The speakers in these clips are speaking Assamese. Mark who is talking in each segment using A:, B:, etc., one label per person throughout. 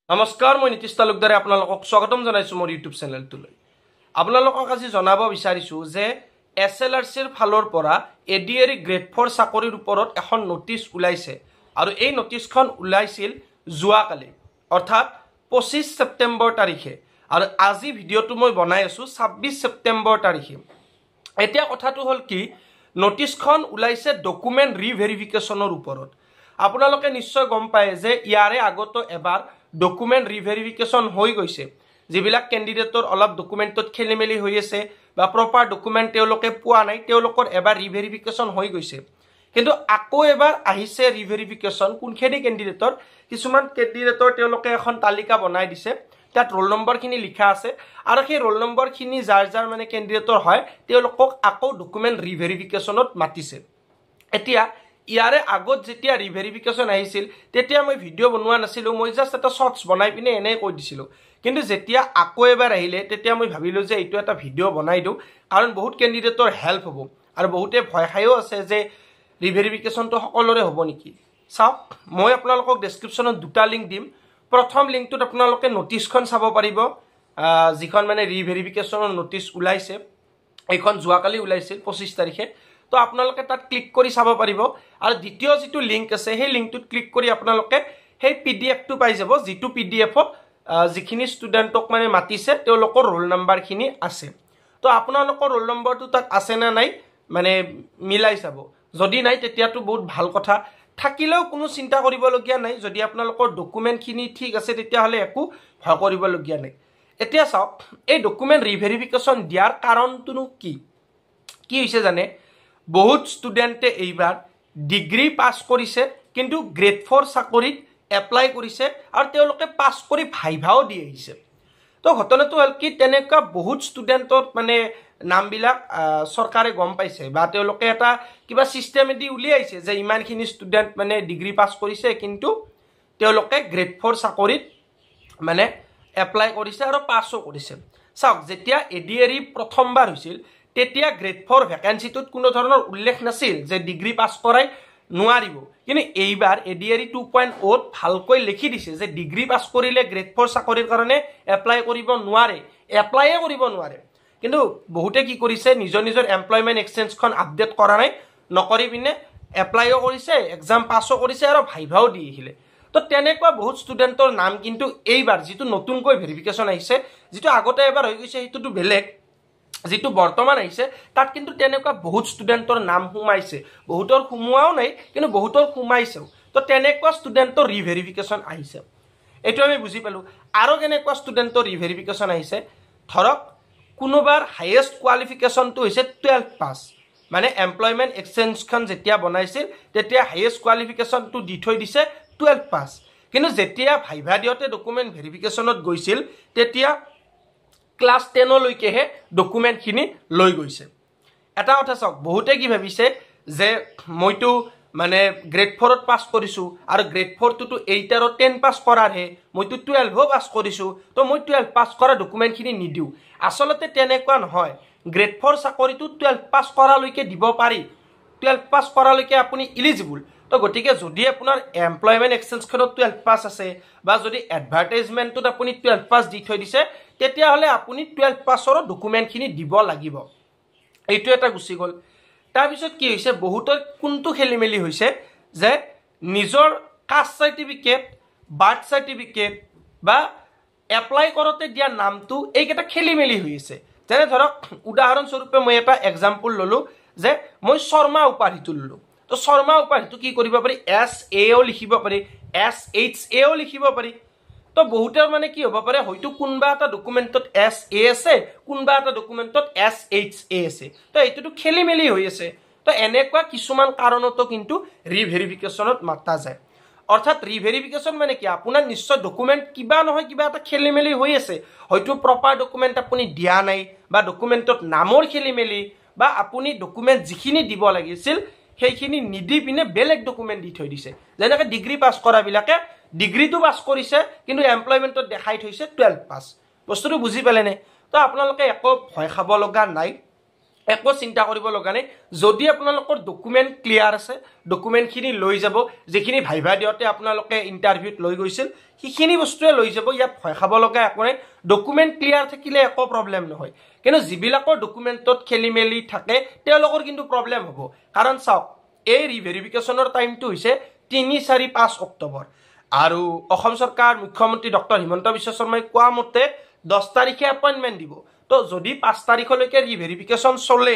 A: নমস্কাৰ মই নীতিশ তালুকদাৰে আপোনালোকক স্বাগতম জনাইছো মোৰ ইউটিউব চেনেলটোলৈ। আপোনালোকক আজি জনাব বিচাৰিছো যে এছএলআৰচিৰ ফালৰ পৰা এডিএৰি গ্ৰেড 4 চাকৰিৰ ওপৰত এখন নোটিছ ওলাইছে আৰু এই নোটিছখন ওলাইছিল যোৱাকালি অৰ্থাৎ 25 ছেপ্টেম্বৰ তাৰিখে আৰু আজি ভিডিঅ'টো মই বনাই আছো 26 ছেপ্টেম্বৰ তাৰিখে। এতিয়া কথাটো হ'ল কি নোটিছখন ওলাইছে ডকুমেণ্ট ৰিভেৰিফিকেশ্যনৰ ওপৰত। আপোনালোকে নিশ্চয় গম পায় যে ইয়াৰে আগতো এবাৰ ডকুমেণ্ট ৰিভেৰিফিকেশ্যন হৈ গৈছে, যিবিলাক কেণ্ডিডেটৰ অলপ ডকুমেণ্টত খেলিমেলি হৈ আছে বা প্ৰপাৰ ডকুমেণ্ট তেওঁলোকে পোৱা নাই, তেওঁলোকৰ এবাৰ ৰিভেৰিফিকেশ্যন হৈ গৈছে। কিন্তু আকৌ এবাৰ আহিছে ৰিভেৰিফিকেশ্যন কোনখিনি কেণ্ডিডেটৰ। কিছুমান কেণ্ডিডেটৰ তেওঁলোকে এখন তালিকা বনাই দিছে, তাত ৰোল নম্বৰখিনি লিখা আছে আৰু সেই ৰোল নম্বৰখিনি যাৰ যাৰ মানে কেণ্ডিডেটৰ হয় তেওঁলোকক আকৌ ডকুমেণ্ট ৰিভেৰিফিকেশ্যনত মাতিছে। এতিয়া ইয়াৰে আগত যেতিয়া ৰিভেৰিফিকেশ্যন আহিছিল তেতিয়া মই ভিডিঅ' বনোৱা নাছিলোঁ, মই জাষ্ট এটা শ্বৰ্টছ বনাই পিনে এনেই কৈ দিছিলোঁ। কিন্তু যেতিয়া আকৌ এবাৰ আহিলে তেতিয়া মই ভাবিলোঁ যে এইটো এটা ভিডিঅ' বনাই দিওঁ, কাৰণ বহুত কেণ্ডিডেটৰ হেল্প হ'ব আৰু বহুতে ভয় খায়ো আছে যে ৰিভেৰিফিকেশ্যনটো সকলোৰে হ'ব নেকি। চাওক, মই আপোনালোকক ডেছক্ৰিপশ্যনত দুটা লিংক দিম। প্ৰথম লিংকটোত আপোনালোকে নোটিছখন চাব পাৰিব, যিখন মানে ৰিভেৰিফিকেশ্যনৰ নোটিছ ওলাইছে, এইখন যোৱাকালি ওলাইছিল 25 তাৰিখে। তো আপোনালোকে তাত ক্লিক কৰি চাব পাৰিব আৰু দ্বিতীয় যিটো লিংক আছে সেই লিংকটোত ক্লিক কৰি আপোনালোকে সেই পিডিএফটো পাই যাব, যিটো পিডিএফত যিখিনি ষ্টুডেণ্টক মানে মাতিছে তেওঁলোকৰ ৰোল নাম্বাৰখিনি আছে। তো আপোনালোকৰ ৰোল নম্বৰটো তাত আছে নে নাই মানে মিলাই চাব, যদি নাই তেতিয়াতো বহুত ভাল কথা, থাকিলেও কোনো চিন্তা কৰিবলগীয়া নাই। যদি আপোনালোকৰ ডকুমেণ্টখিনি ঠিক আছে তেতিয়াহ'লে একো ভয় কৰিবলগীয়া নাই। এতিয়া চাওক, এই ডকুমেণ্ট ৰিভেৰিফিকেশ্যন দিয়াৰ কাৰণটোনো কি হৈছে জানে? বহুত ষ্টুডেণ্টে এইবাৰ ডিগ্ৰী পাছ কৰিছে কিন্তু গ্ৰেড 4 চাকৰিত এপ্লাই কৰিছে আৰু তেওঁলোকে পাছ কৰি ভাইভাও দি আহিছে। তো ঘটনাটো হ'ল কি, তেনেকুৱা বহুত ষ্টুডেণ্টৰ মানে নামবিলাক চৰকাৰে গম পাইছে বা তেওঁলোকে এটা কিবা ছিষ্টেমেদি উলিয়াইছে যে ইমানখিনি ষ্টুডেণ্ট মানে ডিগ্ৰী পাছ কৰিছে কিন্তু তেওঁলোকে গ্ৰেড 4 চাকৰিত মানে এপ্লাই কৰিছে আৰু পাছো কৰিছে। চাওক, যেতিয়া এডিএৰি প্ৰথমবাৰ হৈছিল তেতিয়া গ্ৰেড 4 ভেকেঞ্চিটোত কোনো ধৰণৰ উল্লেখ নাছিল যে ডিগ্ৰী পাছ কৰাই নোৱাৰিব, কিন্তু এইবাৰ এডিএৰি 2.0 ভালকৈ লিখি দিছে যে ডিগ্ৰী পাছ কৰিলে গ্ৰেড 4 চাকৰিৰ কাৰণে এপ্লাই কৰিব নোৱাৰে, এপ্লাইয়ে কৰিব নোৱাৰে। কিন্তু বহুতে কি কৰিছে, নিজৰ নিজৰ এমপ্লয়মেণ্ট এক্সচেঞ্জখন আপডেট কৰা নাই, নকৰি পিনে এপ্লাইও কৰিছে, এক্সাম পাছো কৰিছে আৰু ভাইভাও দি আহিলে। তো তেনেকুৱা বহুত ষ্টুডেণ্টৰ নাম কিন্তু এইবাৰ যিটো নতুনকৈ ভেৰিফিকেশ্যন আহিছে, যিটো আগতে এবাৰ হৈ গৈছে সেইটোতো বেলেগ, যিটো বৰ্তমান আহিছে তাত কিন্তু তেনেকুৱা বহুত ষ্টুডেণ্টৰ নাম সোমাইছে, বহুতৰ সোমোৱাও নাই কিন্তু বহুতৰ সোমাইছেও। তো তেনেকুৱা ষ্টুডেণ্টৰ ৰিভেৰিফিকেশ্যন আহিছে, এইটো আমি বুজি পালোঁ। আৰু কেনেকুৱা ষ্টুডেণ্টৰ ৰিভেৰিফিকেশ্যন আহিছে, ধৰক কোনোবাৰ হায়েষ্ট কোৱালিফিকেশ্যনটো হৈছে 12 পাছ, মানে এমপ্লয়মেণ্ট এক্সচেঞ্জখন যেতিয়া বনাইছিল তেতিয়া হায়েষ্ট কোৱালিফিকেশ্যনটো দি থৈ দিছে 12 পাছ, কিন্তু যেতিয়া ভাইভা দিওঁতে ডকুমেণ্ট ভেৰিফিকেশ্যনত গৈছিল তেতিয়া ক্লাছ 10লৈকেহে ডকুমেণ্টখিনি লৈ গৈছে। এটা কথা চাওক, বহুতে কি ভাবিছে যে মইতো মানে গ্ৰেড 4ত পাছ কৰিছোঁ আৰু গ্ৰেড 4টোতো 8 আৰু 10 পাছ কৰাৰহে, মইতো 12ও পাছ কৰিছোঁ, তো মই 12 পাছ কৰা ডকুমেণ্টখিনি নিদিওঁ। আচলতে তেনেকুৱা নহয়, গ্ৰেড 4 চাকৰিটো 12 পাছ কৰালৈকে দিব পাৰি, 12 পাছ কৰালৈকে আপুনি ইলিজিবল। তো গতিকে যদি আপোনাৰ এমপ্লয়মেণ্ট এক্সচেঞ্জখনত 12 পাছ আছে বা যদি এডভাৰটাইজমেণ্টটোত আপুনি 12 পাছ দি থৈ দিছে তেতিয়াহ'লে আপুনি 12 পাছৰ ডকুমেণ্টখিনি দিব লাগিব। এইটো এটা গুচি গ'ল। তাৰপিছত কি হৈছে, বহুতৰ কোনটো খেলি মেলি হৈছে যে নিজৰ কাষ্ট চাৰ্টিফিকেট, বাৰ্থ চাৰ্টিফিকেট বা এপ্লাই কৰোঁতে দিয়া নামটো এইকেইটা খেলি মেলি হৈ আছে। যেনে ধৰক উদাহৰণস্বৰূপে মই এটা এক্সাম্পল ল'লোঁ যে মই শৰ্মা উপাধিটো ল'লোঁ। তো শৰ্মা উপাধিটো কি কৰিব পাৰি, SAও লিখিব পাৰি, SHAও লিখিব পাৰি। তো বহুতৰ মানে কি হ'ব পাৰে, হয়তো কোনোবা এটা ডকুমেণ্টত SA আছে, কোনোবা এটা ডকুমেণ্টত SHA আছে, তো এইটোতো খেলি মেলি হৈ আছে। তো এনেকুৱা কিছুমান কাৰণতো কিন্তু ৰিভেৰিফিকেশ্যনত মাতা যায়। অৰ্থাৎ ৰিভেৰিফিকেশ্যন মানে কি, আপোনাৰ নিশ্চয় ডকুমেণ্ট কিবা নহয় কিবা এটা খেলি মেলি হৈ আছে, হয়তো প্ৰপাৰ ডকুমেণ্ট আপুনি দিয়া নাই বা ডকুমেণ্টত নামৰ খেলি মেলি বা আপুনি ডকুমেণ্ট যিখিনি দিব লাগিছিল সেইখিনি নিদি পিনে বেলেগ ডকুমেণ্ট দি থৈ দিছে। যেনেকৈ ডিগ্ৰী পাছ কৰাবিলাকে ডিগ্ৰীটো পাছ কৰিছে কিন্তু এমপ্লয়মেণ্টত দেখাই থৈছে 12 পাছ। বস্তুটো বুজি পালেনে? তো আপোনালোকে একো ভয় খাব লগা নাই। একো চিন্তা কৰিব লগা নাই যদি আপোনালোকৰ ডকুমেণ্ট ক্লিয়াৰ আছে ডকুমেণ্টখিনি লৈ যাব যিখিনি ভাইভা দিওঁতে আপোনালোকে ইণ্টাৰভিউত লৈ গৈছিল সেইখিনি বস্তুৱে লৈ যাব ইয়াত ভয় খাব লগা একো নাই ডকুমেণ্ট ক্লিয়াৰ থাকিলে একো প্ৰব্লেম নহয় কিন্তু যিবিলাকৰ ডকুমেণ্টত খেলি মেলি থাকে তেওঁলোকৰ কিন্তু প্ৰব্লেম হ'ব কাৰণ চাওক এই ৰিভেৰিফিকেশ্যনৰ টাইমটো হৈছে 3-4-5 অক্টোবৰ আৰু অসম চৰকাৰ মুখ্যমন্ত্ৰী ডক্টৰ হিমন্ত বিশ্ব শৰ্মাই কোৱা মতে 10 তাৰিখে এপইণ্টমেণ্ট দিব তো যদি 5 তাৰিখলৈকে ৰিভেৰিফিকেশ্যন চলে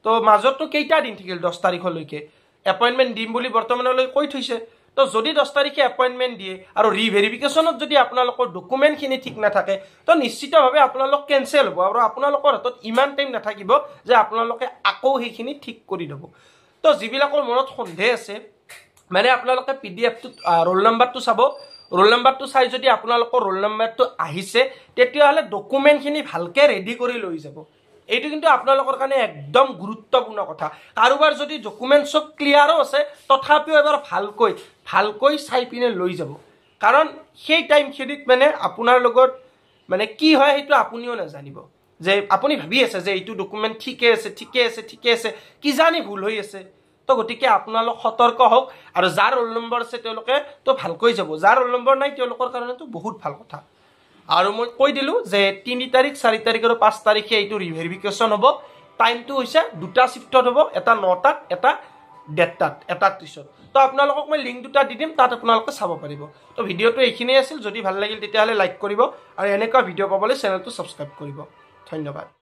A: তো মাজতো কেইটা দিন থাকিল 10 তাৰিখলৈকে এপইণ্টমেণ্ট দিম বুলি বৰ্তমানলৈ কৈ থৈছে তো যদি 10 তাৰিখে এপইণ্টমেণ্ট দিয়ে আৰু ৰিভেৰিফিকেশ্যনত যদি আপোনালোকৰ ডকুমেণ্টখিনি ঠিক নাথাকে তো নিশ্চিতভাৱে আপোনালোক কেঞ্চেল হ'ব আৰু আপোনালোকৰ হাতত ইমান টাইম নাথাকিব যে আপোনালোকে আকৌ সেইখিনি ঠিক কৰি দিব তো যিবিলাকৰ মনত সন্দেহ আছে মানে আপোনালোকে পিডিএফটো ৰোল নাম্বাৰটো চাব ৰোল নাম্বাৰটো চাই যদি আপোনালোকৰ ৰোল নাম্বাৰটো আহিছে তেতিয়াহ'লে ডকুমেণ্টখিনি ভালকৈ ৰেডি কৰি লৈ যাব এইটো কিন্তু আপোনালোকৰ কাৰণে একদম গুৰুত্বপূৰ্ণ কথা কাৰোবাৰ যদি ডকুমেণ্ট সব ক্লিয়াৰো আছে তথাপিও এবাৰ ভালকৈ চাই পিনে লৈ যাব কাৰণ সেই টাইমখিনিত মানে আপোনাৰ লগত মানে কি হয় সেইটো আপুনিও নাজানিব যে আপুনি ভাবি আছে যে এইটো ডকুমেণ্ট ঠিকে আছে কি জানি ভুল হৈ আছে তো গতিকে আপোনালোক সতৰ্ক হওক আৰু যাৰ ৰোল নম্বৰ আছে তেওঁলোকে তো ভালকৈ যাব যাৰ ৰোল নম্বৰ নাই তেওঁলোকৰ কাৰণেতো বহুত ভাল কথা আৰু মই কৈ দিলোঁ যে 3 তাৰিখ 4 তাৰিখ আৰু 5 তাৰিখে এইটো ৰিভেৰিফিকেশ্যন হ'ব টাইমটো হৈছে দুটা শিফ্টত হ'ব এটা 9টাত এটা 1:30টাত 1:30 তো আপোনালোকক মই লিংক দুটা দি দিম তাত আপোনালোকে চাব পাৰিব তো ভিডিঅ'টো এইখিনিয়ে আছিল যদি ভাল লাগিল তেতিয়াহ'লে লাইক কৰিব আৰু এনেকুৱা ভিডিঅ' পাবলৈ চেনেলটো ছাবস্ক্ৰাইব কৰিব ধন্যবাদ